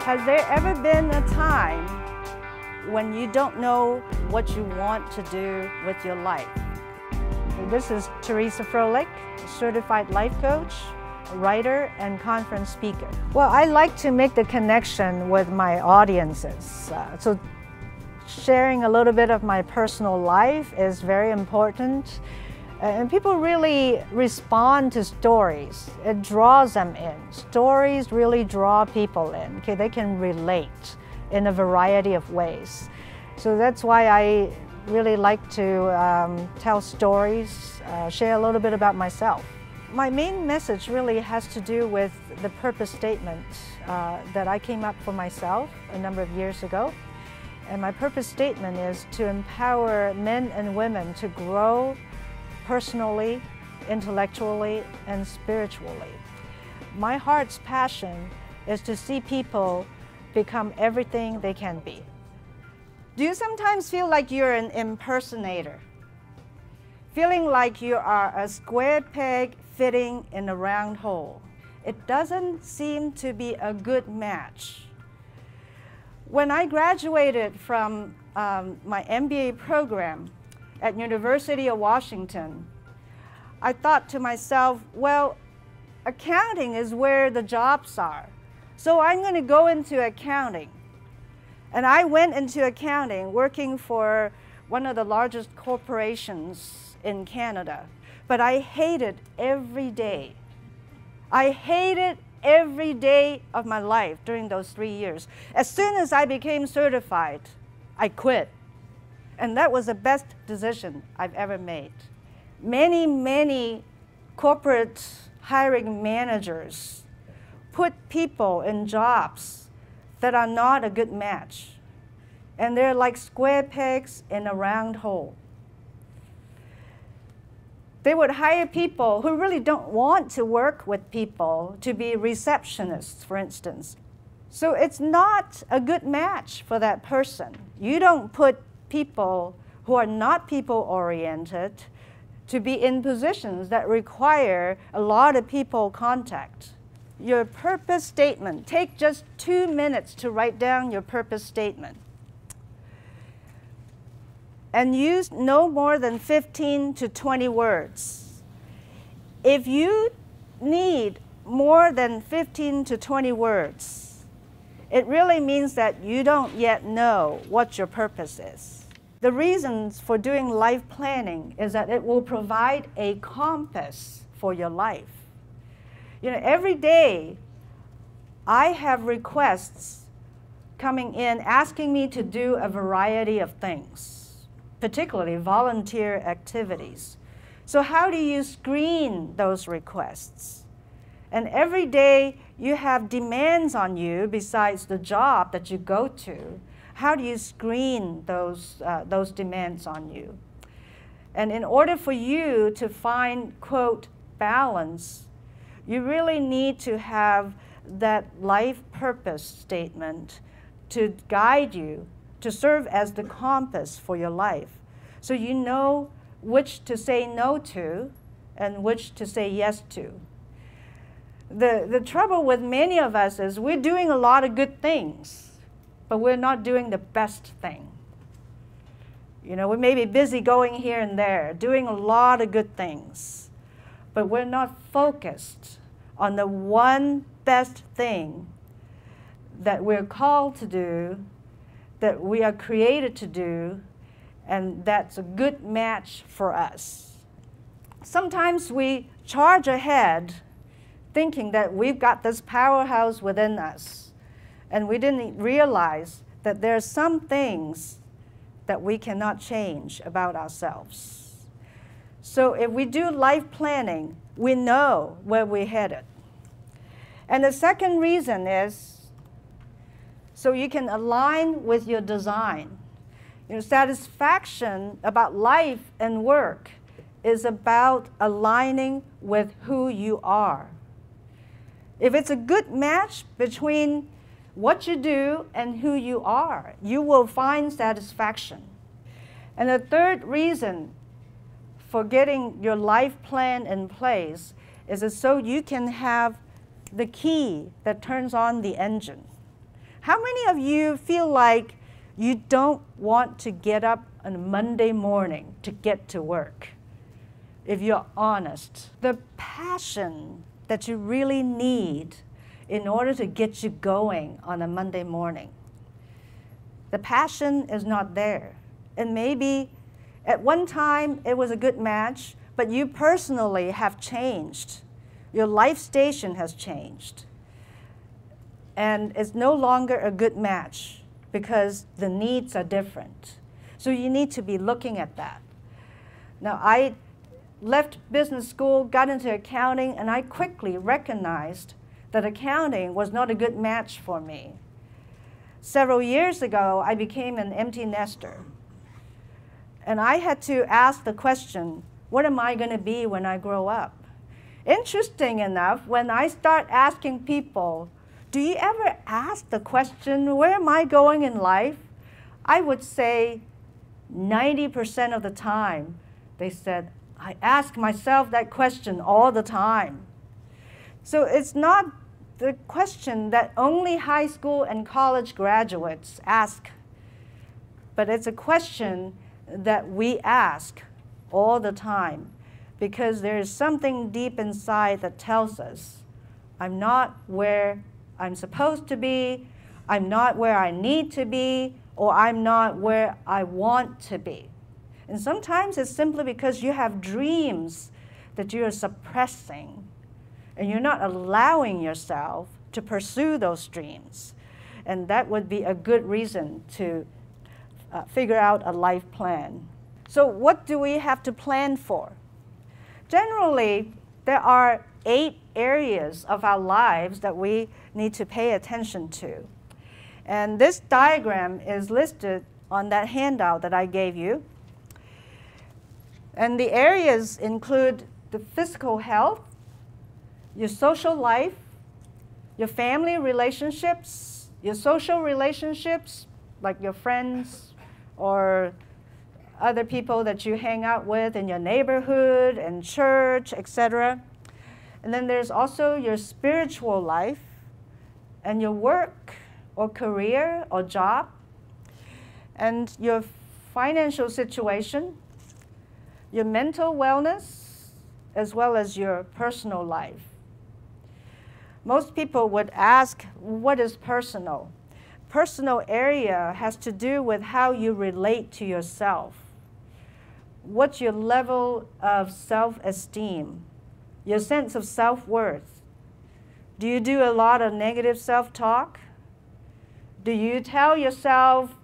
Has there ever been a time when you don't know what you want to do with your life? This is Theresa Froehlich, a certified life coach, writer, and conference speaker. Well, I like to make the connection with my audiences. So sharing a little bit of my personal life is very important. And people really respond to stories. It draws them in. Stories really draw people in. Okay, they can relate in a variety of ways. So that's why I really like to tell stories, share a little bit about myself. My main message really has to do with the purpose statement that I came up for myself a number of years ago. And my purpose statement is to empower men and women to grow personally, intellectually, and spiritually. My heart's passion is to see people become everything they can be. Do you sometimes feel like you're an impersonator? Feeling like you are a square peg fitting in a round hole? It doesn't seem to be a good match. When I graduated from my MBA program at University of Washington, I thought to myself, well, accounting is where the jobs are. So I'm going to go into accounting. And I went into accounting, working for one of the largest corporations in Canada. But I hated every day. I hated every day of my life during those 3 years. As soon as I became certified, I quit. And that was the best decision I've ever made. Many corporate hiring managers put people in jobs that are not a good match. And they're like square pegs in a round hole. They would hire people who really don't want to work with people to be receptionists, for instance. So it's not a good match for that person. You don't put people who are not people-oriented to be in positions that require a lot of people contact. Your purpose statement. Take just 2 minutes to write down your purpose statement. And use no more than 15 to 20 words. If you need more than 15 to 20 words, it really means that you don't yet know what your purpose is. The reasons for doing life planning is that it will provide a compass for your life. You know, every day I have requests coming in asking me to do a variety of things, particularly volunteer activities. So how do you screen those requests? And every day you have demands on you besides the job that you go to. How do you screen those demands on you? And in order for you to find, quote, balance, you really need to have that life purpose statement to guide you, to serve as the compass for your life. So you know which to say no to and which to say yes to. The trouble with many of us is we're doing a lot of good things, but we're not doing the best thing. You know, we may be busy going here and there, doing a lot of good things, but we're not focused on the one best thing that we're called to do, that we are created to do, and that's a good match for us. Sometimes we charge ahead thinking that we've got this powerhouse within us, and we didn't realize that there are some things that we cannot change about ourselves. So if we do life planning, we know where we're headed. And the second reason is so you can align with your design. You know, satisfaction about life and work is about aligning with who you are. If it's a good match between what you do and who you are, you will find satisfaction. And the third reason for getting your life plan in place is so you can have the key that turns on the engine. How many of you feel like you don't want to get up on a Monday morning to get to work? If you're honest, the passion that you really need in order to get you going on a Monday morning, the passion is not there. And maybe at one time it was a good match, but you personally have changed. Your life station has changed. And it's no longer a good match because the needs are different. So you need to be looking at that. Now, I left business school, got into accounting, and I quickly recognized that accounting was not a good match for me. Several years ago, I became an empty nester. And I had to ask the question, what am I going to be when I grow up? Interesting enough, when I start asking people, do you ever ask the question, where am I going in life? I would say 90% of the time, they said, I ask myself that question all the time. So it's not the question that only high school and college graduates ask, but it's a question that we ask all the time because there is something deep inside that tells us, I'm not where I'm supposed to be, I'm not where I need to be, or I'm not where I want to be. And sometimes it's simply because you have dreams that you're suppressing, and you're not allowing yourself to pursue those dreams. And that would be a good reason to figure out a life plan. So what do we have to plan for? Generally, there are 8 areas of our lives that we need to pay attention to. And this diagram is listed on that handout that I gave you. And the areas include the physical health, your social life, your family relationships, your social relationships, like your friends or other people that you hang out with in your neighborhood and church, etc. And then there's also your spiritual life and your work or career or job and your financial situation, your mental wellness, as well as your personal life. Most people would ask, what is personal? Personal area has to do with how you relate to yourself. What's your level of self-esteem? Your sense of self-worth? Do you do a lot of negative self-talk? Do you tell yourself,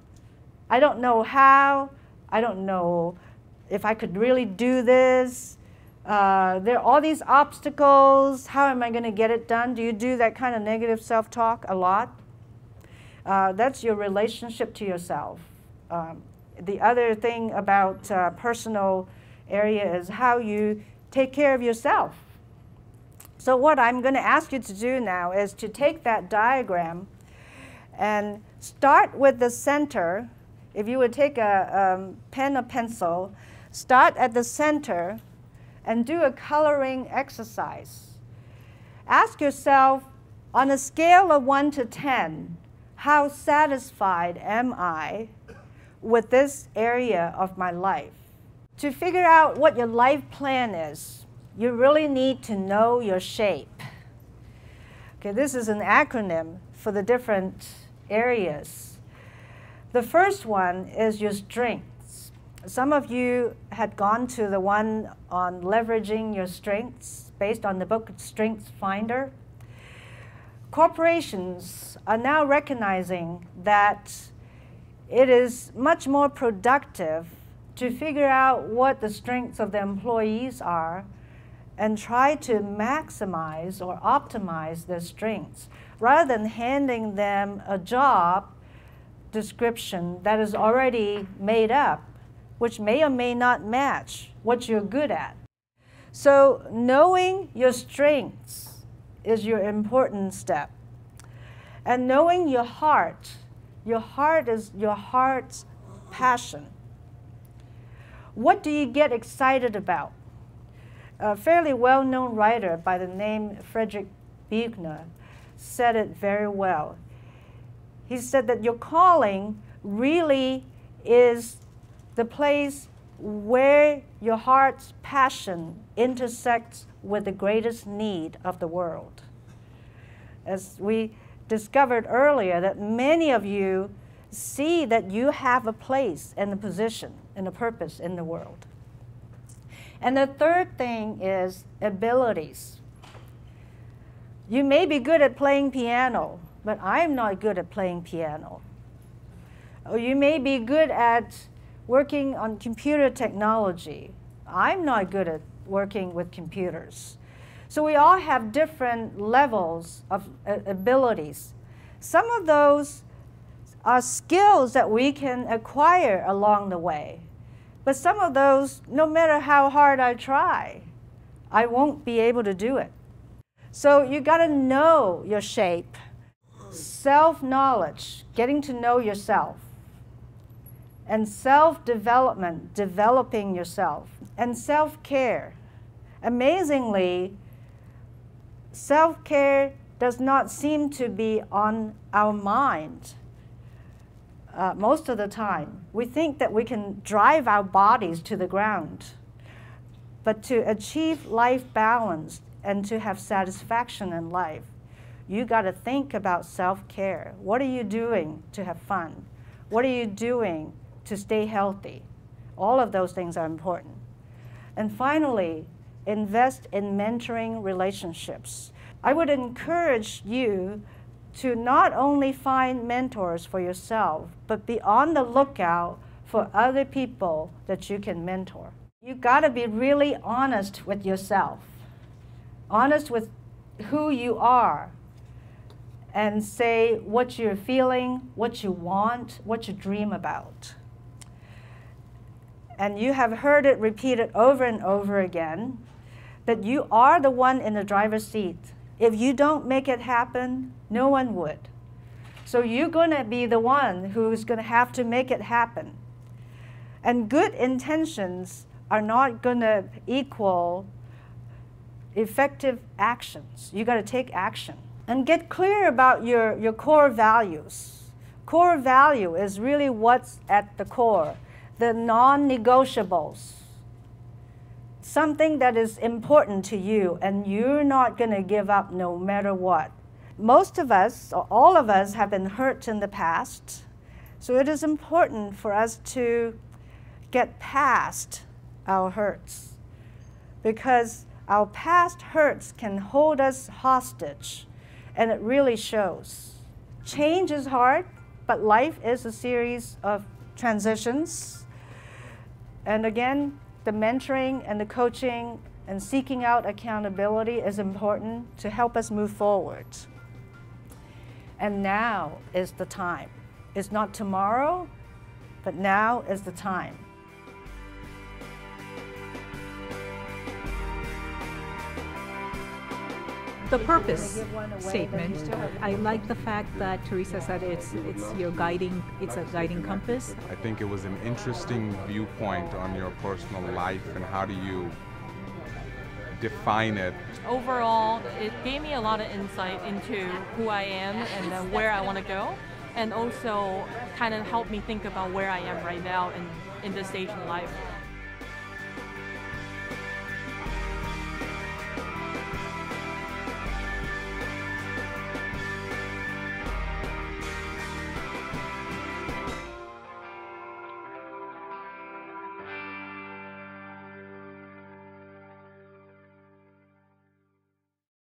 I don't know how, I don't know if I could really do this, there are all these obstacles, how am I going to get it done? Do you do that kind of negative self-talk a lot? That's your relationship to yourself. The other thing about personal area is how you take care of yourself. So what I'm going to ask you to do now is to take that diagram and start with the center. If you would take a pen or pencil, start at the center and do a coloring exercise. Ask yourself, on a scale of 1 to 10, how satisfied am I with this area of my life? To figure out what your life plan is, you really need to know your shape. Okay, this is an acronym for the different areas. The first one is your strengths. Some of you had gone to the one on leveraging your strengths based on the book Strengths Finder. Corporations are now recognizing that it is much more productive to figure out what the strengths of the employees are and try to maximize or optimize their strengths rather than handing them a job description that is already made up, which may or may not match what you're good at. So knowing your strengths is your important step. And knowing your heart is your heart's passion. What do you get excited about? A fairly well-known writer by the name Frederick Buechner said it very well. He said that your calling really is the place where your heart's passion intersects with the greatest need of the world. As we discovered earlier, that many of you see that you have a place and a position and a purpose in the world. And the third thing is abilities. You may be good at playing piano, but I'm not good at playing piano. Or you may be good at working on computer technology. I'm not good at working with computers. So we all have different levels of abilities. Some of those are skills that we can acquire along the way. But some of those, no matter how hard I try, I won't be able to do it. So you got to know your shape. Self-knowledge, getting to know yourself. And self-development, developing yourself. And self-care. Amazingly, self-care does not seem to be on our mind most of the time. We think that we can drive our bodies to the ground. But to achieve life balance and to have satisfaction in life, you got to think about self-care. What are you doing to have fun? What are you doing to stay healthy? All of those things are important. And finally, invest in mentoring relationships. I would encourage you to not only find mentors for yourself, but be on the lookout for other people that you can mentor. You got to be really honest with yourself, honest with who you are, and say what you're feeling, what you want, what you dream about. And you have heard it repeated over and over again, that you are the one in the driver's seat. If you don't make it happen, no one would. So you're going to be the one who's going to have to make it happen. And good intentions are not going to equal effective actions. You got to take action. And get clear about your core values. Core value is really what's at the core, the non-negotiables. Something that is important to you and you're not going to give up no matter what. Most of us, or all of us, have been hurt in the past. So it is important for us to get past our hurts, because our past hurts can hold us hostage, and it really shows. Change is hard, but life is a series of transitions. And again, the mentoring and the coaching and seeking out accountability is important to help us move forward. And now is the time. It's not tomorrow, but now is the time. The purpose statement, I like the fact that Theresa said it's a guiding compass. I think it was an interesting viewpoint on your personal life and how do you define it. Overall, it gave me a lot of insight into who I am and where I want to go, and also kind of helped me think about where I am right now in this stage in life.